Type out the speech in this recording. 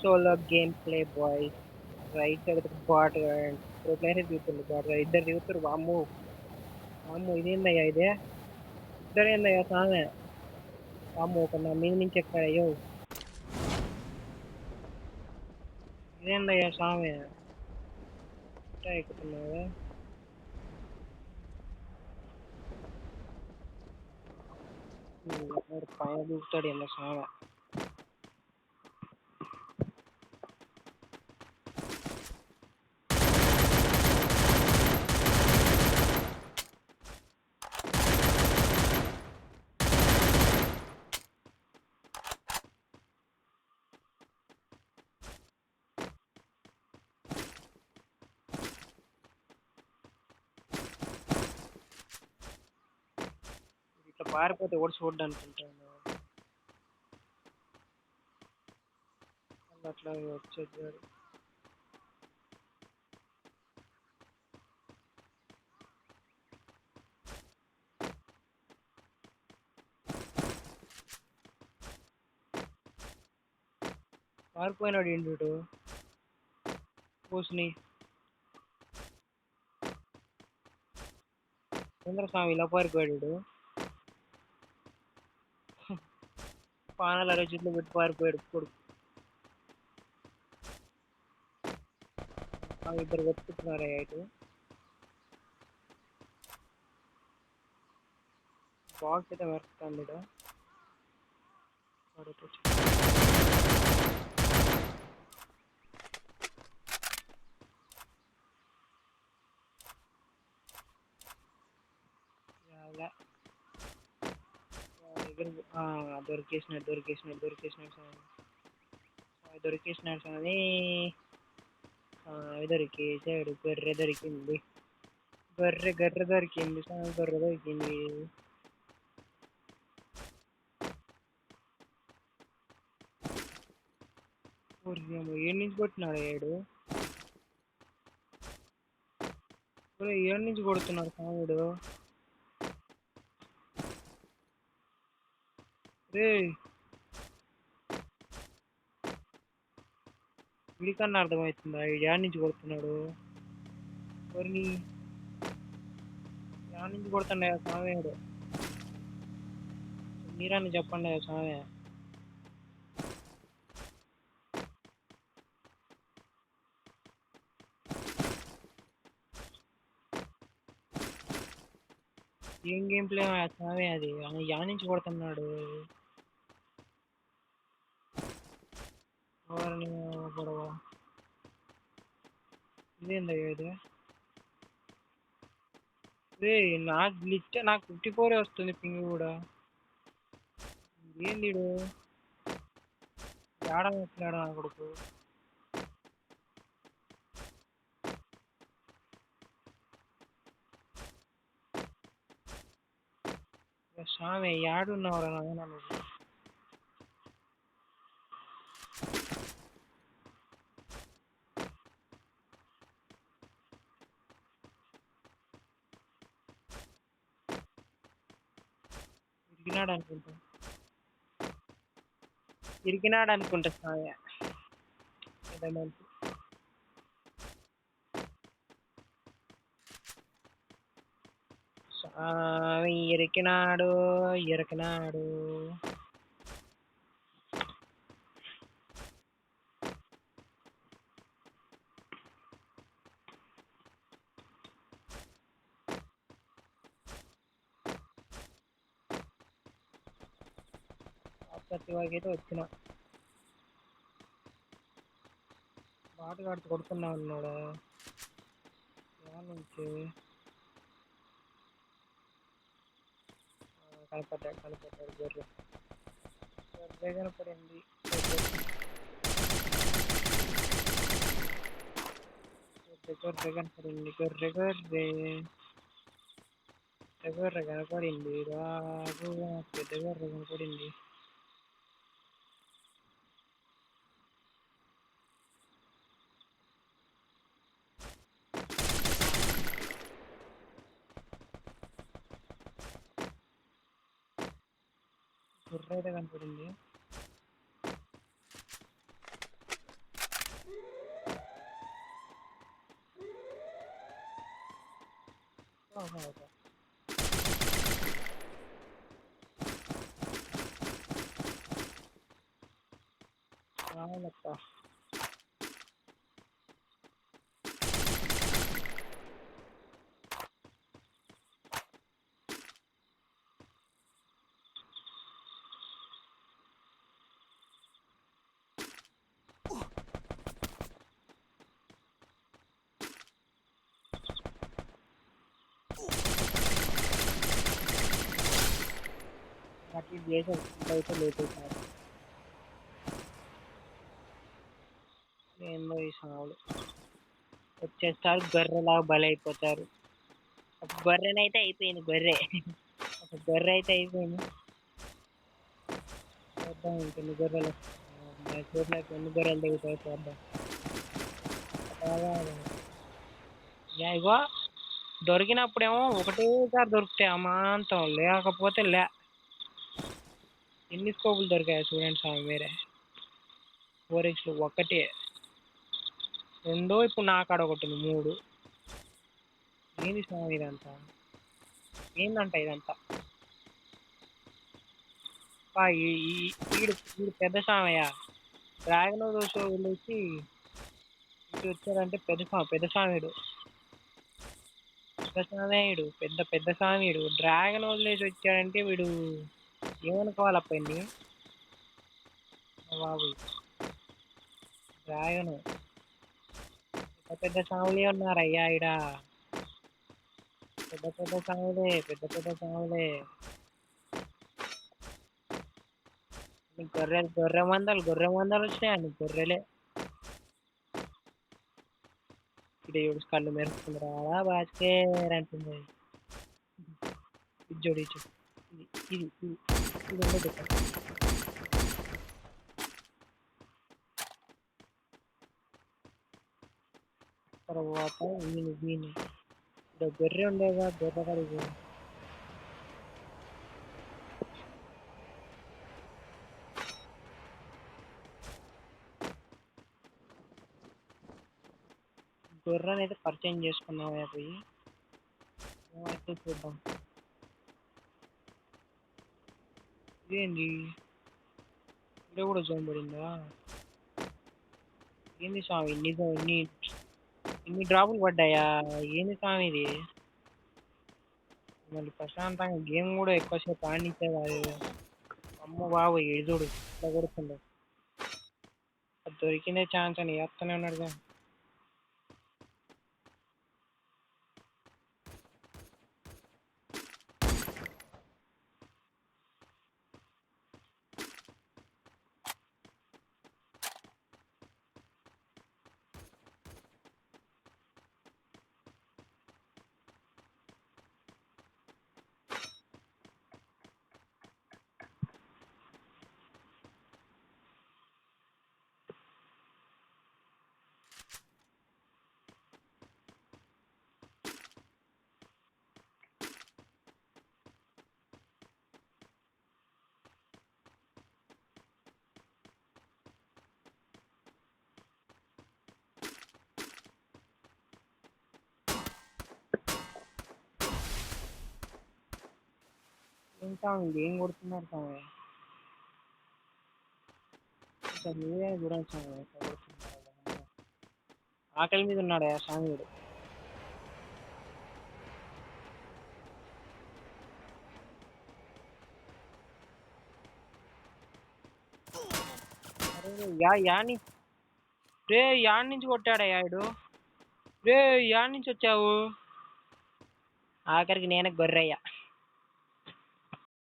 Solo game play boy. Right side bot pro player దిగుతుంది bot ఇద్దరు దిగుతారు. వామ్మో వామ్మో ఇదేందయ్యా ఇదే ఇద్దరేందయ్యా సామె. వామ్మో ఒక నా మీద నుంచి ఎక్కాడయ్యో. ఇదేందయ్యా సామె ఇట్టా ఎక్కుతున్నావా. పైన దూకుతాడు ఏమో సామె. ఇట్లా పారిపోతే కూడా చూడ్డానికి ఉంటాను. అట్లా వచ్చేది పారిపోయినాడు ఏంటి కూసుని చంద్రస్వామి ఇలా పారిపోయాడు. పానాలు అరచేతిలో పెట్టి పారిపోయాడు కొడుకు. ఇద్దరు వెతుకుతున్నారా ఇటు. బాక్స్ అయితే వెతుకుతాను ఇటు. దొరికేసినాడు స్వామి. దొరికేసాడు. గొర్రె దొరికింది. గొర్రె దొరికింది స్వామి. గొర్రె దొరికింది. ఏడు నుంచి కొట్టినాడు ఏడు. ఏడు నుంచి కొడుతున్నాడు స్వామిడు. రే వీడికన్నా అర్థమవుతుందా ఏడు నుంచి కొడుతున్నాడు. ఎవరిని ఏడు నుంచి కొడుతుండే స్వామిడు. మీరని చెప్పండి స్వామి. ఏం గేమ్ ప్లే స్వామి అది. యా నుంచి కొడుతున్నాడు. ఎవరిని గొడవ ఇదేందయ్యా ఇది. రే నాకు గ్లిచ్. నాకు 54 వస్తుంది పింగ్ కూడా. ఏంది ఏడ వచ్చినాడు నా కొడుకు. స్వామి ఏడున్నావురా నాయన నువ్వు. ఇరికినాడు అనుకుంటా స్వామి. స్వామి ఇరికినాడు. ప్రతి వారికి అయితే వచ్చిన బాటగాడు కొడుతున్నా ఉన్నాడు నుంచి. కనపడ్డాడు గొర్రె కనపడింది. గొర్రె కనపడింది. గొర్రె కనపడింది. రాగు పెద్ద గొర్రె కనపడింది. గొర్రె అయితే కనపడింది. ఓహో, ఓకే. అవునక్క. అటు ఇటు చేసాం ఫుడ్ అయితే లేట్ అవుతున్నారు. ఏందో ఈ సావులు వచ్చేస్తారు గొర్రెలాగా బలైపోతారు. ఒక గొర్రెనైతే అయిపోయింది గొర్రె. ఒక గొర్రె అయితే అయిపోయింది. చూద్దాం ఇంకెన్ని గొర్రెలు. చూడలేక ఎన్ని గొర్రెలు దిగుతాయి చూద్దాం. బాగా ఇగో దొరికినప్పుడేమో ఒకటేసారి దొరుకుతాయి అమాంతం, లేకపోతే ఎన్ని స్కోపులు దొరికాయి చూడండి స్వామి వేరే. 4x ఒకటే, రెండో ఇప్పుడు నా కాడ ఒకటి ఉంది, 3. ఏంది స్వామి ఇదంతా, ఏందంట ఇదంతా. వీడు వీడు పెద్ద స్వామయ్య. డ్రాగన్ షో వదిలేసి ఇటు వచ్చాడంటే పెద్ద స్వామిడు. పెద్ద స్వామియుడు, పెద్ద పెద్ద స్వామియుడు. డ్రాగన్ వదిలేసి వచ్చాడంటే వీడు ఏమనుకోవాలప్పండి బాబు. డ్రాగన్ పెద్ద పెద్ద స్వాములే ఉన్నారయ్యా ఇడ. పెద్ద పెద్ద స్వాములే, పెద్ద పెద్ద స్వాములే. గొర్రె మందలు వచ్చినాయండి గొర్రెలే. దేవుడు కళ్ళు మెరుస్తుంది రాదా బాస్కేర్ అంటుంది. ఇది ఇది ఇది ఇది ఉండదు. తర్వాత వీని గొర్రె ఉండేగా, గొర్రె కడిగి గొర్రెని అయితే పరిచయం చేసుకున్నాం పోయి. అయితే చూద్దాం. ఇదేంది ఇక్కడ కూడా జోన్ పడిందా? ఏంది స్వామి ఇన్ని డ్రాపులు పడ్డాయా? ఏంది స్వామి ఇది? మళ్ళీ ప్రశాంతంగా గేమ్ కూడా ఎక్కువసేపు ఆడించే కాదు. అమ్మ బాబు ఎదుడు ఇట్లా కొడుతుండే. దొరికిందే ఛాన్స్ అని వేస్తూనే ఉన్నాడుగా. ఇంకా ఏం కొడుతున్నారు స్వామి? మీరే చూడండి స్వామి ఎట్లా కొడుతున్నారు. ఆకలి మీద ఉన్నాడు ఆ స్వామిడు. రే యాడ్ నుంచి కొట్టాడయ్యా ఇడు. రే యాడ్ నుంచి వచ్చావు? ఆఖరికి నేనే గొర్రెయ్యా.